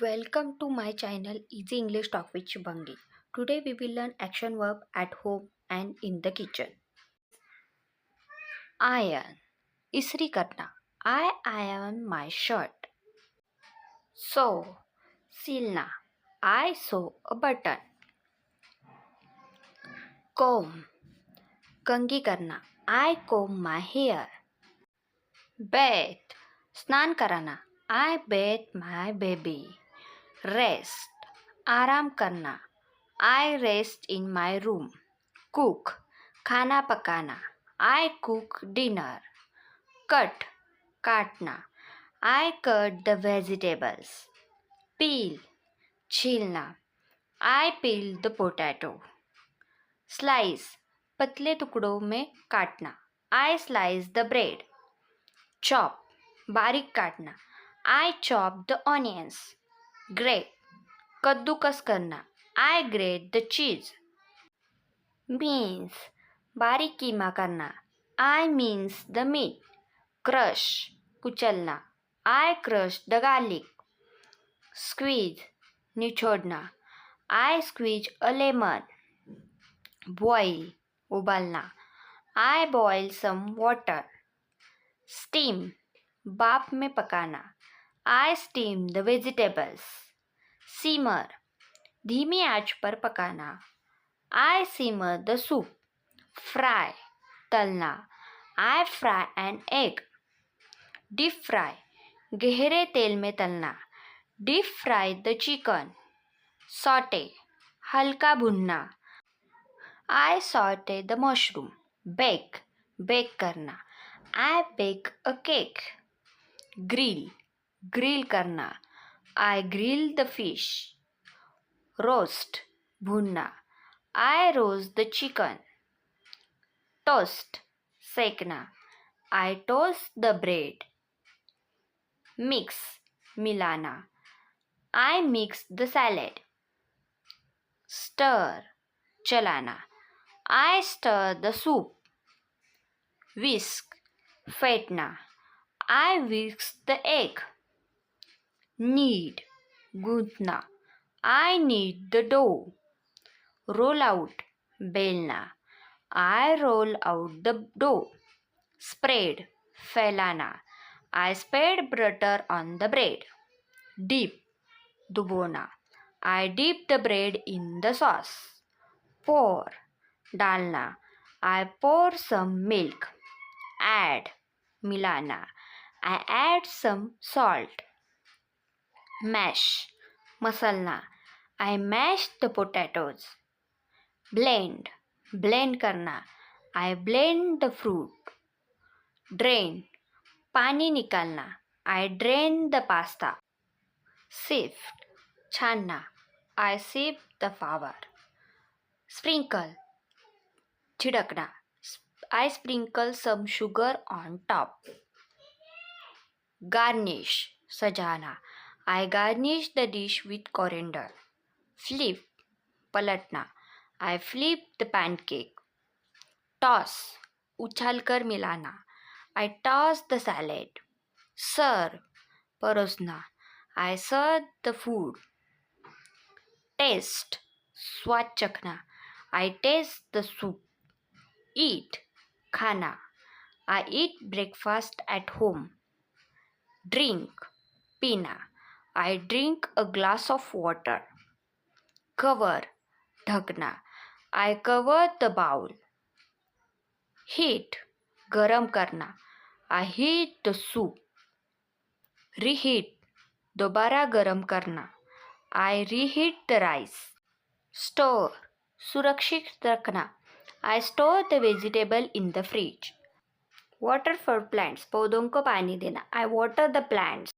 Welcome to my channel Easy English Talk with Shivangi. Today we will learn action verb at home and in the kitchen. Iron. इसरी करना. I iron my shirt. Sew. सिलना. I sew a button. Comb. कंघी करना. I comb my hair. Bathe. स्नान कराना. I bathe my baby. Rest. आराम करना. I rest in my room. Cook. खाना पकाना. I cook dinner. Cut. काटना. I cut the vegetables. Peel. छीलना. I peel the potato. Slice. पतले टुकड़ों में काटना. I slice the bread. Chop. बारीक काटना. I chop the onions. Grate. कद्दूकस करना. I grate the cheese. Mince. बारीक कीमा करना. I mince the meat. Crush. कुचलना. I crush the garlic. Squeeze. निचोड़ना. I squeeze a lemon. Boil. उबालना. I boil some water. Steam. भाप में पकाना. I steam the vegetables. Simmer. धीमी आंच पर पकाना. I simmer the soup. Fry. तलना. I fry an egg. Deep fry. गहरे तेल में तलना. Deep fry the chicken. Saute. हल्का भुनना. I saute the mushroom. Bake. Bake करना. I bake a cake. Grill. Grill करना. I grill the fish. Roast. भुनना. I roast the chicken. Toast. सेकना. I toast the bread. Mix. मिलाना. I mix the salad. Stir. चलाना. I stir the soup. Whisk. फेंटना. I whisk the egg. Knead. गूंथना. I knead the dough. Roll out. बेलना. I roll out the dough. Spread. फैलाना. I spread butter on the bread. Dip. डुबोना. I dip the bread in the sauce. Pour. डालना. I pour some milk. Add. मिलाना. I add some salt. Mash. मसलना. I mash the potatoes. Blend. blend करना. I blend the fruit. Drain. पानी निकालना. I drain the pasta. Sift. छानना. I sift the flour. Sprinkle. छिड़कना. I sprinkle some sugar on top. Garnish. सजाना. I garnish the dish with coriander. Flip. पलटना. I flip the pancake. Toss. उछालकर मिलाना. I toss the salad. Serve. परोसना. I serve the food. Taste. स्वाद चखना. I taste the soup. Eat. खाना. I eat breakfast at home. Drink. पीना. I drink a glass of water. Cover. ढकना. I cover the bowl. Heat. गरम करना. I heat the soup. Reheat. दोबारा गरम करना. I reheat the rice. Store. सुरक्षित रखना. I store the vegetable in the fridge. Water for plants. पौधों को पानी देना. I water the plants.